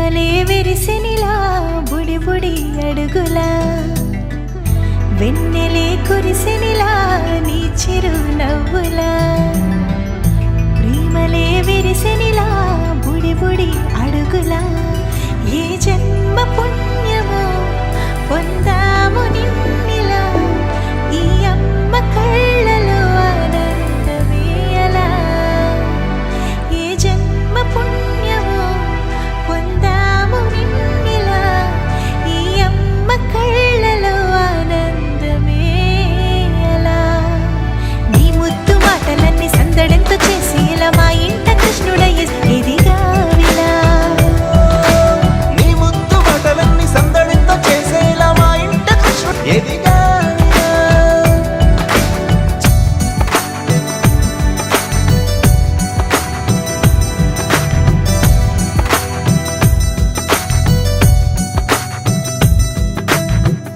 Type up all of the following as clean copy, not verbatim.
ప్రేమలే విరిసినిలా బుడి బుడి అడుగులా వెన్నెలే కురిసినిలా నీ చిరు నవ్వులా ప్రేమలే విరిసినిలా బుడి బుడి అడుగులా ఏ జన్మ పుణ్యమో పొందాము నిన్నిలా ఈ అమ్మ కళ్ళలో ఆనందమే అలా ఏ జన్మ పుణ్యమో పొందాము నిన్నిలా ఈ అమ్మ కళ్ళలో ఆనందమే అలా నీ ముద్దు మాటలన్నీ సందడంతో చేసి ఇలా మా ఇంట కృష్ణుడయ్య ఎదిగావిలా నీ ముద్దు మాటలన్నీ సందడితో చేసేలా మా ఇంట కృష్ణుడు ఎదిగా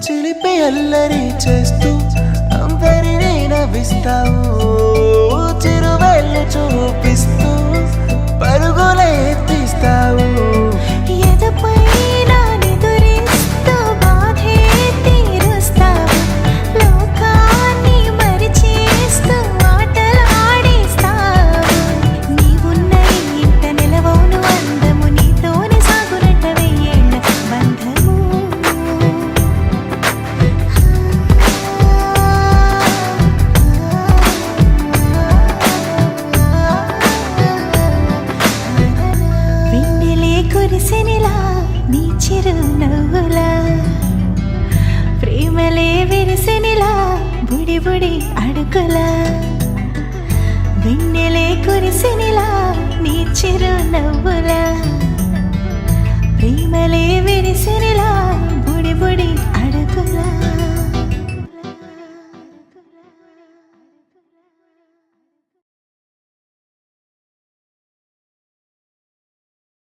చిలిపి అల్లరి చేస్తూ అందరినీ నవ్విస్తావు చిరువెళ్ళు చూపిస్తూ పరుగులే ఎత్తిస్తావు ఎదపై నిదురిస్తూ బాధే తీరుస్తావు లోకాన్ని మరిచేస్తూ ఆటలు ఆడిస్తావు నీవున్న ఈ ఇంట నిలవవును అందము నీతోనే సాగునట్ట వెయ్యేళ్ళ బంధము వెన్నెలే కురిసినిలా నీ చిరు నవ్వులా ప్రేమలే విరిసినిలా బుడి బుడి అడుగులా వెన్నెలే కురిసినిలా నీ చిరు నవ్వులా ప్రేమలే విరిసినిలా బుడి బుడి